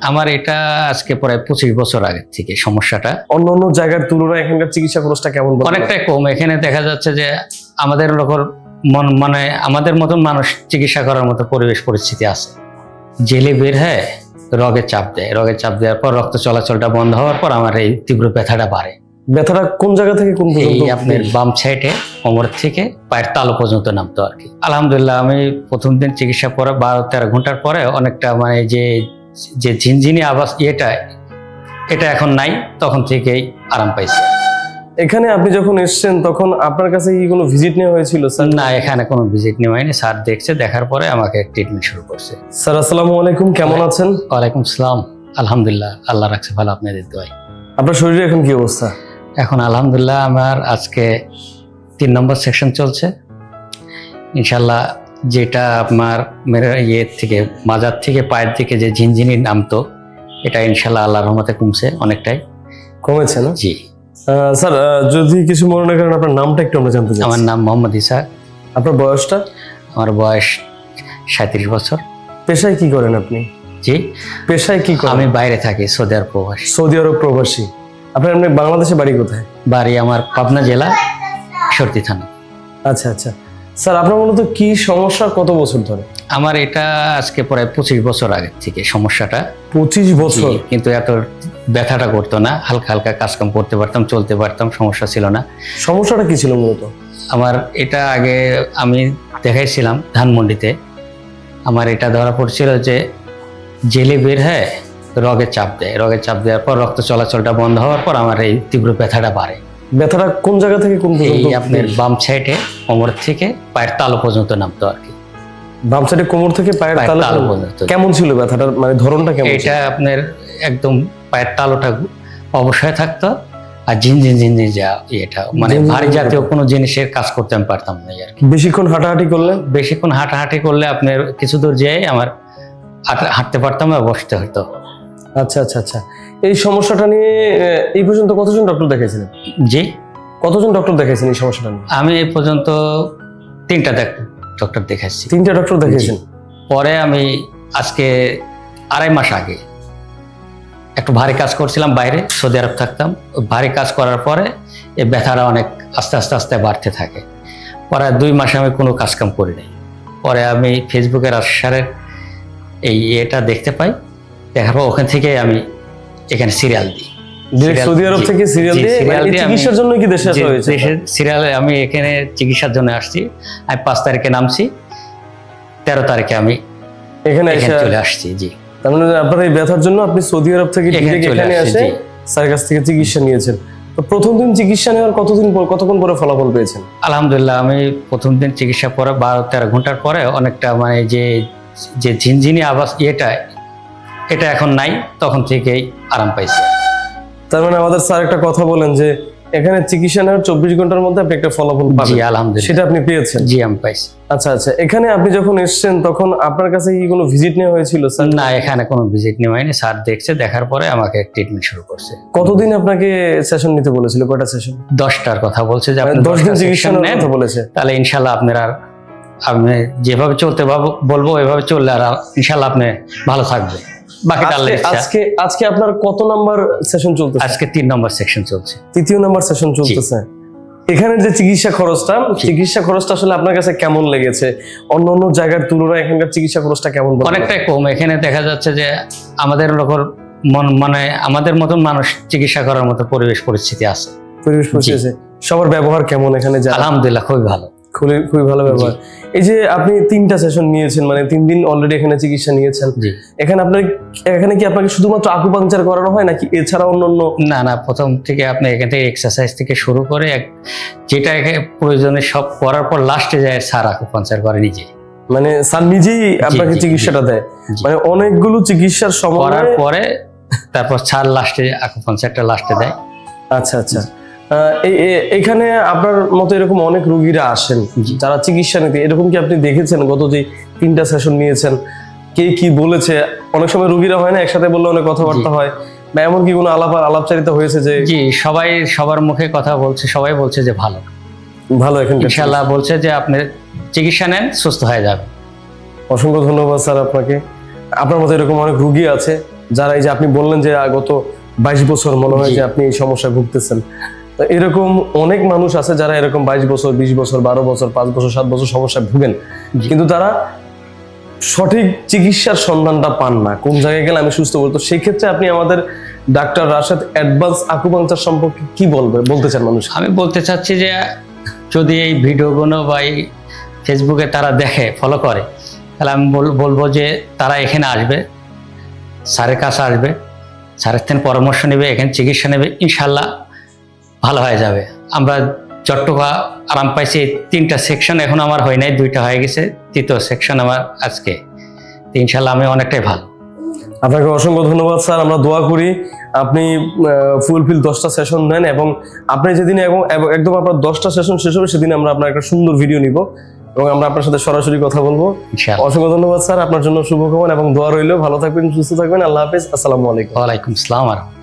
আমার এটা আজকে প্রায় 25 বছর আগে থেকে সমস্যাটা। অন্য জায়গার তুলনায় এখানকার চিকিৎসা খরচটা কেমন? অনেকটাই কম। এখানে দেখা যাচ্ছে যে আমাদের লোকের মানে আমাদের মতন মানুষ চিকিৎসা করার মতো পরিবেশ পরিস্থিতি আছে। জেলে বের হয়, রগের চাপ দেয়, রগের চাপ দেওয়ার পর রক্ত চলাচলটা বন্ধ হওয়ার পর আমার এই তীব্র ব্যথাটা বাড়ে। ব্যথাটা কোন জায়গা থেকে কোন পর্যন্ত? এই আপনার বাম সাইডে কোমর থেকে পায়ের তালু পর্যন্ত নামতো আর কি। আলহামদুলিল্লাহ আমি প্রথম দিন চিকিৎসা পরে 12-13 ঘন্টার পরে অনেকটা মানে যে ঝিনঝিনি আওয়াজ এটা এখন নাই, তখন থেকেই আরাম পাইছি। এখানে আপনি যখন এসেছেন তখন আপনার কাছে কি কোনো ভিজিট নেওয়া হয়েছিল স্যার? না, এখানে কোনো ভিজিট নেওয়া হয়নি। স্যার দেখছে, দেখার পরে আমাকে ট্রিটমেন্ট শুরু করছে। স্যার আসসালামু আলাইকুম, কেমন আছেন? ওয়ালাইকুম আসসালাম। আলহামদুলিল্লাহ, আল্লাহ রাখছে ভালো, আপনাদের দোয়ায়। আপনার শরীরে এখন কি অবস্থা? এখন আলহামদুলিল্লাহ আমার আজকে 3 নম্বর সেকশন চলছে। ইনশাল্লাহ যেটা আপনার মেরে থেকে মাজার থেকে পায়ের দিকে যে ঝিনঝিনি নামতো, এটা ইনশাল্লাহ আল্লাহর রহমতে কমছে, অনেকটাই কমেছে না? জি। স্যার যদি কিছু মনে না করেন আপনার নামটা একটু আমরা জানতে চাই। আমার নাম মোহাম্মদ ইসা। আপনার বয়সটা? আমার বয়স 37 বছর। পেশায় কি করেন আপনি? জি, পেশায় কি করেন? আমি বাইরে থাকি, সৌদি আরব প্রবাসী। সৌদি আরব প্রবাসী। আপনার এমনি বাংলাদেশে বাড়ি কোথায়? বাড়ি আমার পাবনা জেলা, সরতি থানা। আচ্ছা আচ্ছা। স্যার আপনার মূলত কি সমস্যা, কত বছর ধরে? আমার এটা আজকে প্রায় 25 বছর আগে থেকে সমস্যাটা। 25 বছর? কিন্তু এত ব্যথাটা করতো না, হালকা হালকা কাজকাম করতে পারতাম, চলতে পারতাম, সমস্যা ছিল না। সমস্যাটা কি ছিল মূলত? আমার এটা আগে আমি দেখাইছিলাম ধানমন্ডিতে। আমার এটা ধরা পড়ছিল যে জেলে বের হয়, রগের চাপ দেয়, রগের চাপ দেওয়ার পর রক্ত চলাচলটা বন্ধ হওয়ার পর আমার এই তীব্র ব্যথাটা বাড়ে। ব্যথাটা কোন জায়গা থেকে কোন এই পর্যন্ত? আপনার বাম সাইডে কোমর থেকে পায়ের তালু পর্যন্ত নামতো আর কি। বাম সাইডে কোমর থেকে পায়ের তালু পর্যন্ত। কেমন ছিল ব্যথাটার, মানে ধরনটা কেমন? এটা আপনার একদম পায়ের তালুটা অবশ্যই থাকতো, আর ঝিনঝিন ঝিনঝিন যা এটা মানে ভারী জাতীয় কোনো জিনিসের কাজ করতে আমি পারতাম না আর কি। বেশিক্ষণ হাঁটাহাঁটি করলে? বেশিক্ষণ হাঁটাহাঁটি করলে আপনার কিছু দূর যেয়ে আমার হাঁটতে পারতাম না, বসতে হতো। আচ্ছা আচ্ছা আচ্ছা। এই সমস্যাটা নিয়ে এই পর্যন্ত কতজন ডক্টর দেখাইছিলেন? জি, কতজন ডক্টর দেখাইছেন এই সমস্যাটা নিয়ে? আমি এই পর্যন্ত 3টা ডক্টর দেখাচ্ছি। 3টা ডক্টর দেখাইছেন? পরে আমি আজকে 2.5 মাস আগে একটু ভারী কাজ করছিলাম, বাইরে সৌদি আরব থাকতাম। ভারী কাজ করার পরে এই ব্যথাটা অনেক আস্তে আস্তে আস্তে বাড়তে থাকে। পরে 2 মাস আমি কোনো কাজকাম করি নাই। পরে আমি ফেসবুকের আসারের এটা দেখতে পাই, দেখার পর ওখান থেকে আমি এখানে সিরিয়াল দিই। সৌদি আরব থেকে সিরিয়াল দিয়ে চিকিৎসার জন্য কি দেশে আসা হয়েছে? সিরিয়ালে আমি এখানে চিকিৎসার জন্য আসছি। আমি 5 তারিখে নামছি, 13 তারিখে আমি এখানে চলে আসছি। জি, তার মানে আপনার এই ব্যথার জন্য আপনি সৌদি আরব থেকে এখানে এসে স্যারের কাছ থেকে চিকিৎসা নিয়েছেন। তো প্রথম দিন চিকিৎসা নেওয়ার কতক্ষণ পরে ফলাফল পেয়েছেন? আলহামদুলিল্লাহ আমি প্রথম দিন চিকিৎসা পরে 12-13 ঘন্টার পরে অনেকটা মানে যে ঝিনঝিনি আওয়াজ এটা এখন নাই, তখন থেকেই আরাম পাইছি। তার মানে আমাদের স্যার একটা কথা বলেন যে এখানে চিকিৎসা নেওয়ার 24 ঘন্টার মধ্যে আপনি একটা ফলাফল পাবেন। জি আলহামদুলিল্লাহ, সেটা আপনি পেয়েছেন? জি আমি পাইছি। আচ্ছা আচ্ছা। এখানে আপনি যখন এসেছেন তখন আপনার কাছে কি কোনো ভিজিট নেওয়া হয়েছিল স্যার? না, এখানে কোনো ভিজিট নেওয়া হয়নি। স্যার দেখছে, দেখার পরে আমাকে ট্রিটমেন্ট শুরু করছে। কতদিন আপনাকে সেশন নিতে বলেছিল? কয়টা সেশন? 10টার কথা বলছে যে আপনি 10 দিন চিকিৎসা নেওয়ার কথা বলেছে। তাহলে ইনশাআল্লাহ আপনি যেভাবে চলতে বলবো ওইভাবে চললে আর ইনশাআল্লাহ আপনি ভালো থাকবেন। বাকিটা আল্লাহর ইচ্ছা। আজকে আপনার কত নাম্বার সেশন চলতেছে? আজকে 3 নম্বর সেকশন চলছে। 3য় নাম্বার সেশন চলতেছে। এখানে যে চিকিৎসা খরচটা আসলে আপনার কাছে কেমন লেগেছে? অন্য জায়গার তুলনায় এখানকার চিকিৎসা খরচটা কেমন? অনেকটাই কম। এখানে দেখা যাচ্ছে যে আমাদের লোকের মানে আমাদের মতন মানুষ চিকিৎসা করার মতো পরিবেশ পরিস্থিতি আছে। সবার ব্যবহার কেমন এখানে? আলহামদুলিল্লাহ খুবই ভালো, খুবই ভালো ব্যবহার। এই যে আপনি 3টা সেশন নিয়েছেন, মানে 3 দিন অলরেডি এখানে চিকিৎসা নিয়েছেন। এখানে কি আপনাকে শুধুমাত্র আকুপাংচার করানো হয় নাকি এছাড়া অন্যান্য? না, প্রথম থেকে আপনি এখান থেকে এক্সারসাইজ থেকে শুরু করে যেটা প্রয়োজনে সব করার পর লাস্টে যায় স্যার আকুপাংচার করে নিজে। মানে স্যার নিজেই আপনাকে চিকিৎসাটা দেয়? মানে অনেকগুলো চিকিৎসার সময় করার পরে তারপর স্যার লাস্টে আকুপাংচারটা লাস্টে দেয়। আচ্ছা আচ্ছা। এখানে আপনার মতো এরকম অনেক রোগীরা আসেন যারা চিকিৎসা নিতে, এরকম কি আপনি দেখেছেন গত যে 3টা সেশন নিয়েছেন কে কি বলেছে? অনেক সময় রোগীরা হয় না একসাথে বললে অনেক কথাবার্তা হয়, বা এমন কি কোনো আলাপচারিতা হয়েছে যে? জি, সবার মুখে কথা বলছে, সবাই বলছে যে ভালো এখানে ইনশাআল্লাহ বলছে যে আপনি চিকিৎসা নেন, সুস্থ হয়ে যাবে। অসংখ্য ধন্যবাদ স্যার আপনাকে। আপনার মতো এরকম অনেক রোগী আছে যারা এই যে আপনি বললেন যে গত 22 বছর মনে হয় জি। যে আপনি এই সমস্যায় ভুগতেছেন, তো এরকম অনেক মানুষ আছে যারা এরকম 22 বছর, 20 বছর, 12 বছর, 5 বছর, 7 বছর সমস্যায় ভুগেন, জি। কিন্তু তারা সঠিক চিকিৎসার সন্ধানটা পান না, কোন জায়গায় গেলে আমি সুস্থ হবো। তো সেই ক্ষেত্রে আপনি আমাদের ডাক্তার রাশেদ অ্যাডভান্স আকুপাংচার সম্পর্কে কি বলতে চান মানুষ? আমি বলতে চাচ্ছি যে যদি এই ভিডিওগুলো বা এই ফেসবুকে তারা দেখে, ফলো করে, তাহলে আমি বলবো যে তারা এখানে আসবে, স্যারের কাছে আসবে, স্যারের থেকে পরামর্শ নেবে, এখানে চিকিৎসা নেবে, ইনশাল্লাহ ভালো হয়ে যাবে। আমরা যতটুকু আরাম পাইছি, 3টা সেকশন এখন আমার হয় নাই, 2টা হয়ে গেছে, 3য় সেকশন আমার আজকে। তো ইনশাল্লাহ আমি অনেকটাই ভালো। আপনাকে অসংখ্য ধন্যবাদ স্যার। আমরা দোয়া করি আপনি ফুলফিল 10টা সেশন নেন, এবং আপনি যেদিন একদম আপনার 10টা সেশন শেষ হবে সেদিন আমরা আপনার একটা সুন্দর ভিডিও নিব এবং আমরা আপনার সাথে সরাসরি কথা বলবো। ইনশাআল্লাহ। অসংখ্য ধন্যবাদ স্যার, আপনার জন্য শুভকামনা এবং দোয়া রইল। ভালো থাকবেন, সুস্থ থাকবেন। আল্লাহ হাফেজ। আসসালামু আলাইকুম। ওয়ালাইকুম আসসালাম।